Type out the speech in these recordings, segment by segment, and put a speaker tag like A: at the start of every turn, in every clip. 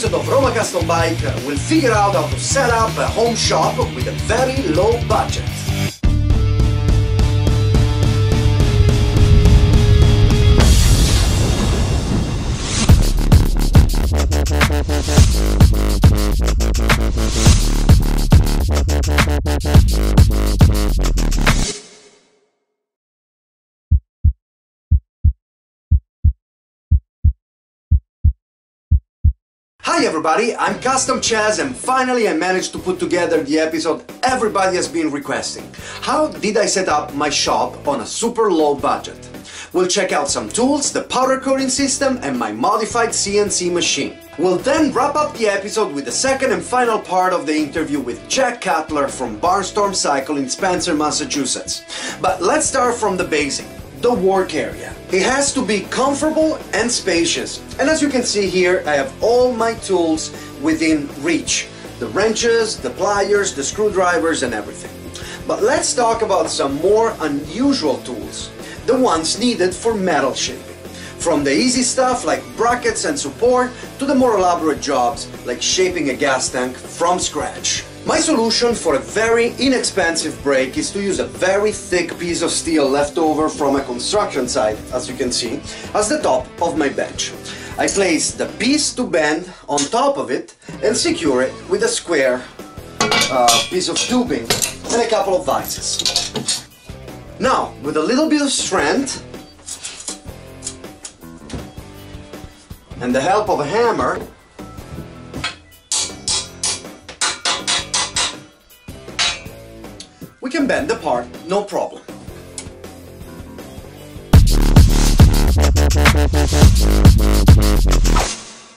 A: episode of Roma Custom Bike, we'll figure out how to set up a home shop with a very low budget. Hi everybody, I'm Custom Chaz and finally I managed to put together the episode everybody has been requesting. How did I set up my shop on a super low budget? We'll check out some tools, the powder coating system and my modified CNC machine. We'll then wrap up the episode with the second and final part of the interview with Jack Cuttler from Barnstorm Cycle in Spencer, Massachusetts. But let's start from the basic. The work area. It has to be comfortable and spacious. And as you can see here, I have all my tools within reach. The wrenches, the pliers, the screwdrivers and everything. But let's talk about some more unusual tools. The ones needed for metal shaping. From the easy stuff like brackets and support to the more elaborate jobs like shaping a gas tank from scratch. My solution for a very inexpensive brake is to use a very thick piece of steel left over from a construction site, as you can see, as the top of my bench. I place the piece to bend on top of it and secure it with a square piece of tubing and a couple of vices. Now, with a little bit of strength and the help of a hammer, we can bend the part, no problem.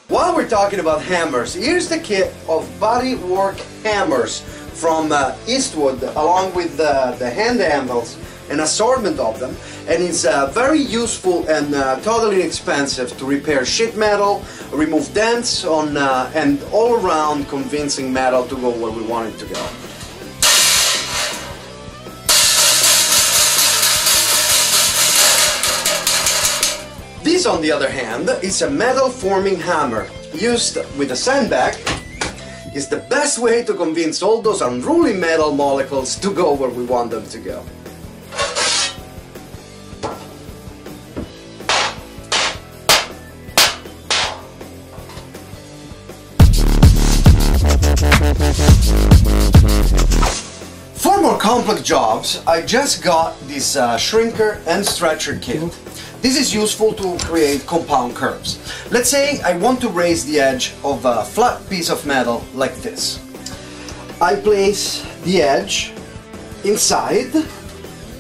A: While we're talking about hammers, here's the kit of bodywork hammers from Eastwood, along with the hand handles, an assortment of them, and it's very useful and totally inexpensive to repair sheet metal, remove dents on, and all around convincing metal to go where we want it to go. This, on the other hand, is a metal forming hammer used with a sandbag. It's the best way to convince all those unruly metal molecules to go where we want them to go. For more complex jobs, I just got this shrinker and stretcher kit. This is useful to create compound curves. Let's say I want to raise the edge of a flat piece of metal like this. I place the edge inside,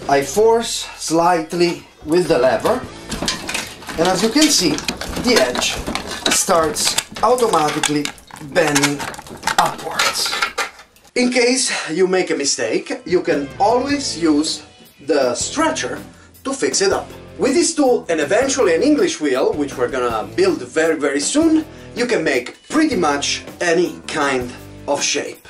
A: I force slightly with the lever, and as you can see, the edge starts automatically bending upwards. In case you make a mistake, you can always use the stretcher to fix it up. With this tool and eventually an English wheel, which we're gonna build very soon, you can make pretty much any kind of shape.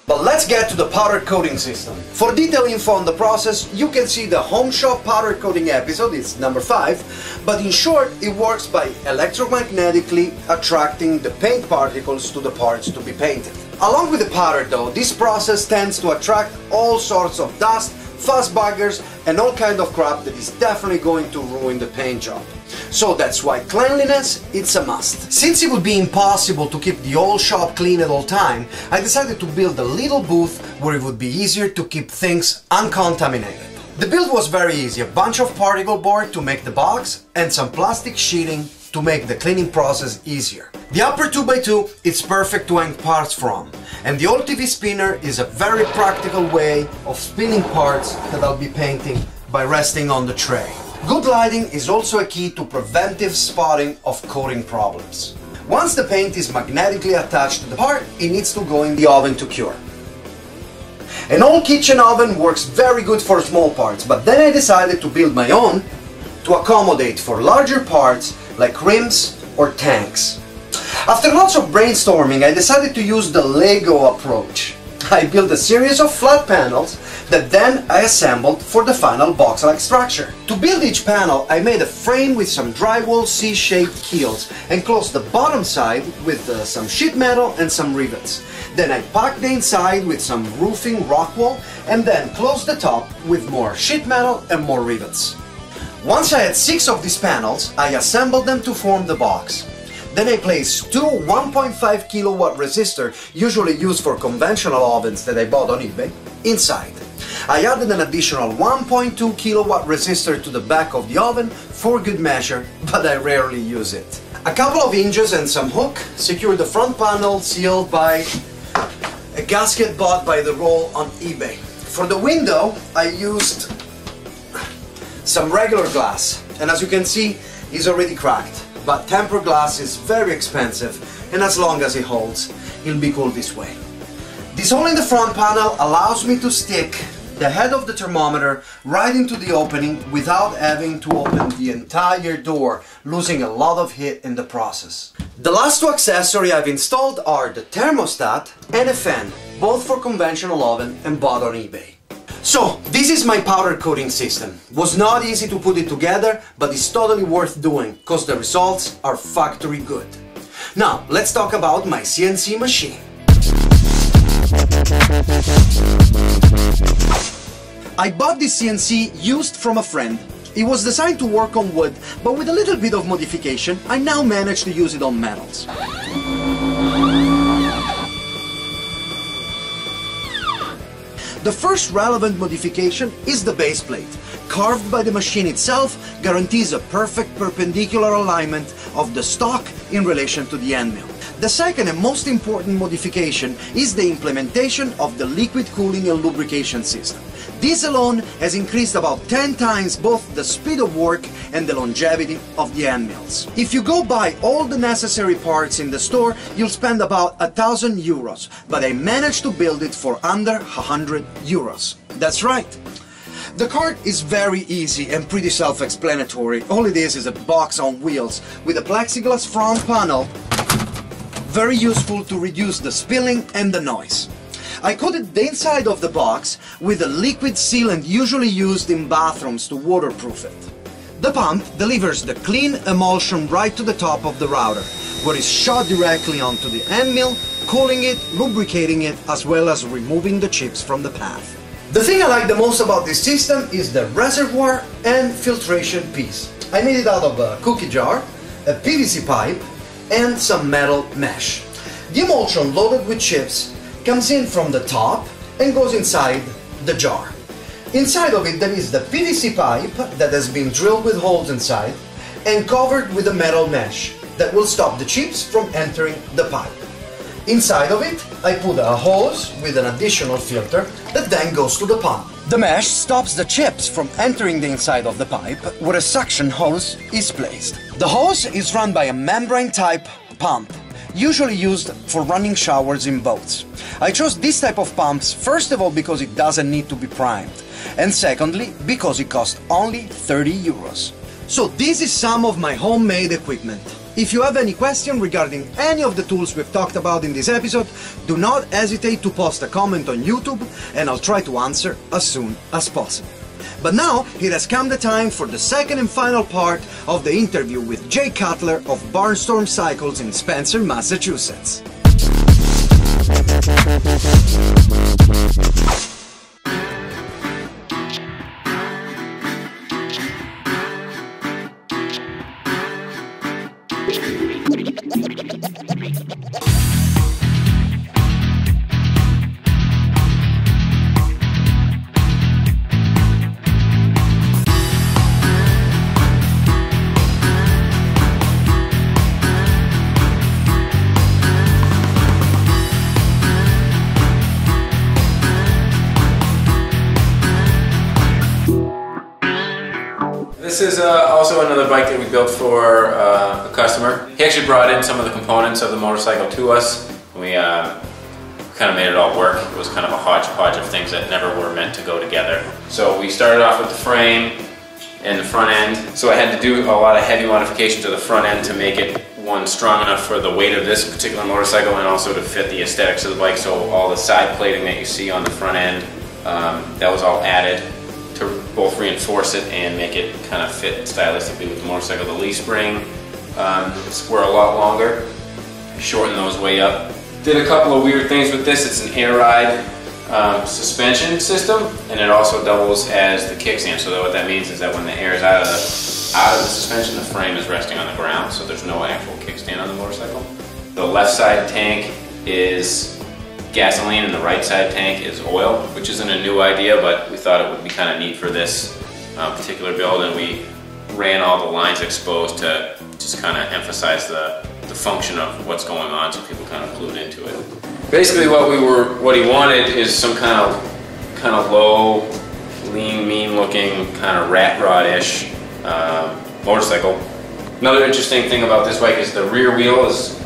A: But let's get to the powder coating system. For detailed info on the process, you can see the home shop powder coating episode, it's number 5, but in short, it works by electromagnetically attracting the paint particles to the parts to be painted. Along with the powder though, this process tends to attract all sorts of dust, fuss buggers and all kind of crap that is definitely going to ruin the paint job. So that's why cleanliness, it's a must. Since it would be impossible to keep the whole shop clean at all time, I decided to build a little booth where it would be easier to keep things uncontaminated. The build was very easy, a bunch of particle board to make the box and some plastic sheeting to make the cleaning process easier. The upper 2x2 is perfect to hang parts from, and the old TV spinner is a very practical way of spinning parts that I'll be painting by resting on the tray. Good lighting is also a key to preventive spotting of coating problems. Once the paint is magnetically attached to the part, it needs to go in the oven to cure. An old kitchen oven works very good for small parts, but then I decided to build my own to accommodate for larger parts like rims or tanks. After lots of brainstorming, I decided to use the Lego approach. I built a series of flat panels that then I assembled for the final box-like structure. To build each panel, I made a frame with some drywall C-shaped keels and closed the bottom side with some sheet metal and some rivets. Then I packed the inside with some roofing rock wool and then closed the top with more sheet metal and more rivets. Once I had 6 of these panels, I assembled them to form the box. Then I placed 2 1.5 kilowatt resistors, usually used for conventional ovens that I bought on eBay, inside. I added an additional 1.2 kilowatt resistor to the back of the oven for good measure, but I rarely use it. A couple of hinges and some hook secured the front panel, sealed by a gasket bought by the roll on eBay. For the window, I used some regular glass, and as you can see, it's already cracked. But tempered glass is very expensive, and as long as it holds, it'll be cool this way. This hole in the front panel allows me to stick the head of the thermometer right into the opening without having to open the entire door, losing a lot of heat in the process. The last 2 accessories I've installed are the thermostat and a fan, both for conventional oven and bought on eBay. So, this is my powder coating system. Was not easy to put it together, but it's totally worth doing, cause the results are factory good. Now, let's talk about my CNC machine. I bought this CNC used from a friend. It was designed to work on wood, but with a little bit of modification, I now manage to use it on metals. The first relevant modification is the base plate. Carved by the machine itself, guarantees a perfect perpendicular alignment of the stock in relation to the end mill. The second and most important modification is the implementation of the liquid cooling and lubrication system. This alone has increased about 10 times both the speed of work and the longevity of the end mills. If you go buy all the necessary parts in the store, you'll spend about 1,000 euros, but I managed to build it for under 100 euros. That's right. The cart is very easy and pretty self-explanatory. All it is a box on wheels with a plexiglass front panel, very useful to reduce the spilling and the noise. I coated the inside of the box with a liquid sealant usually used in bathrooms to waterproof it. The pump delivers the clean emulsion right to the top of the router, where it's shot directly onto the end mill, cooling it, lubricating it, as well as removing the chips from the path. The thing I like the most about this system is the reservoir and filtration piece. I made it out of a cookie jar, a PVC pipe, and some metal mesh. The emulsion loaded with chips comes in from the top and goes inside the jar. Inside of it there is the PVC pipe that has been drilled with holes inside and covered with a metal mesh that will stop the chips from entering the pipe. Inside of it I put a hose with an additional filter that then goes to the pump. The mesh stops the chips from entering the inside of the pipe where a suction hose is placed. The hose is run by a membrane type pump, usually used for running showers in boats. I chose this type of pumps first of all because it doesn't need to be primed, and secondly because it costs only 30 euros. So this is some of my homemade equipment. If you have any question regarding any of the tools we've talked about in this episode, do not hesitate to post a comment on YouTube and I'll try to answer as soon as possible. But now, it has come the time for the second and final part of the interview with Jay Cuttler of Barnstorm Cycles in Spencer, Massachusetts.
B: This is also another bike that we built for a customer. He actually brought in some of the components of the motorcycle to us. We kind of made it all work. It was kind of a hodgepodge of things that never were meant to go together. So we started off with the frame and the front end. So I had to do a lot of heavy modification to the front end to make it one, strong enough for the weight of this particular motorcycle and also to fit the aesthetics of the bike. So all the side plating that you see on the front end, that was all added to both reinforce it and make it kind of fit stylistically with the motorcycle. The leaf spring were a lot longer, shorten those way up. Did a couple of weird things with this. It's an air ride suspension system, and it also doubles as the kickstand. So what that means is that when the air is out of the suspension, the frame is resting on the ground, so there's no actual kickstand on the motorcycle. The left side tank is gasoline and the right side tank is oil, which isn't a new idea, but we thought it would be kind of neat for this particular build, and we ran all the lines exposed to just kind of emphasize the function of what's going on, so people kind of clued into it. Basically what he wanted is some kind of low, lean, mean looking, kind of rat rod-ish motorcycle. Another interesting thing about this bike is the rear wheel has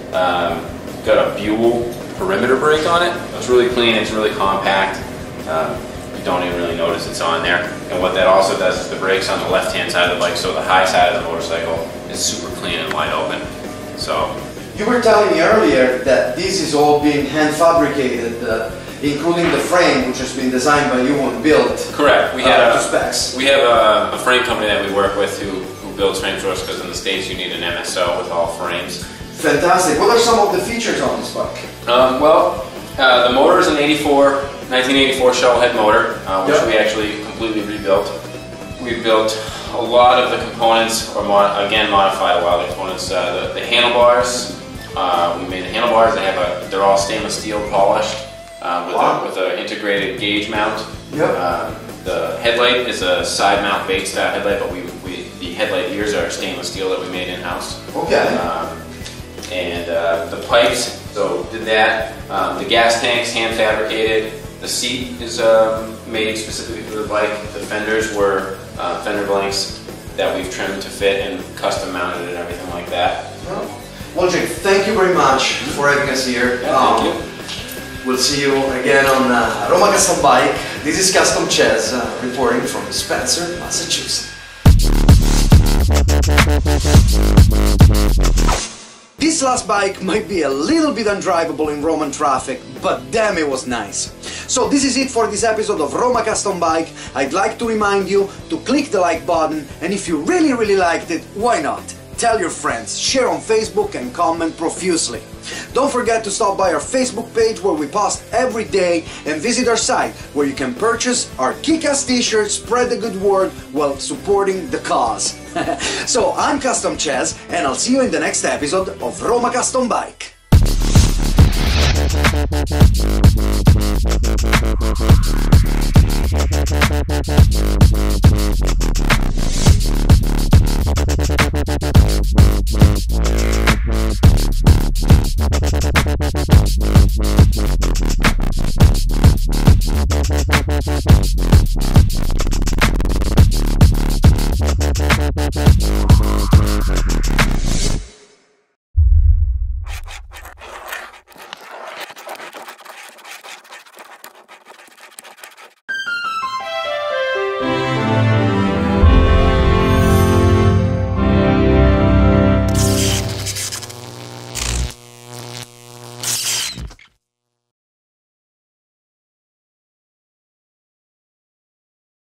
B: got a Buell perimeter brake on it. It's really clean, it's really compact. You don't even really notice it's on there. And what that also does is the brake's on the left-hand side of the bike, so the high side of the motorcycle is super clean and wide open. So
A: you were telling me earlier that this is all being hand fabricated, including the frame, which has been designed by you and built.
B: Correct. We
A: to specs.
B: We have a frame company that we work with who builds frames for us, because in the States you need an MSO with all frames. Fantastic.
A: What are some of the features on this bike?
B: The motor is an 1984 shell head motor, which we actually completely rebuilt. We built a lot of the components, or again modified a lot of the components. The handlebars, we made the handlebars. They're all stainless steel polished with an integrated gauge mount. The headlight is a side mount bait style headlight, but the headlight ears are stainless steel that we made in house. And the pipes, so did that. The gas tanks, hand fabricated. The seat is made specifically for the bike. The fenders were fender blanks that we've trimmed to fit and custom mounted and everything like that.
A: Well, Jake, thank you very much for having us here.
B: Thank you.
A: We'll see you again on Roma Custom Bike. This is Custom Chaz reporting from Spencer, Massachusetts. This last bike might be a little bit undrivable in Roman traffic, but damn, it was nice. So this is it for this episode of Roma Custom Bike. I'd like to remind you to click the like button, and if you really liked it, why not? Tell your friends, share on Facebook and comment profusely. Don't forget to stop by our Facebook page where we post every day, and visit our site where you can purchase our kick-ass t-shirts, spread the good word while supporting the cause. So I'm Custom Chaz, and I'll see you in the next episode of Roma Custom Bike.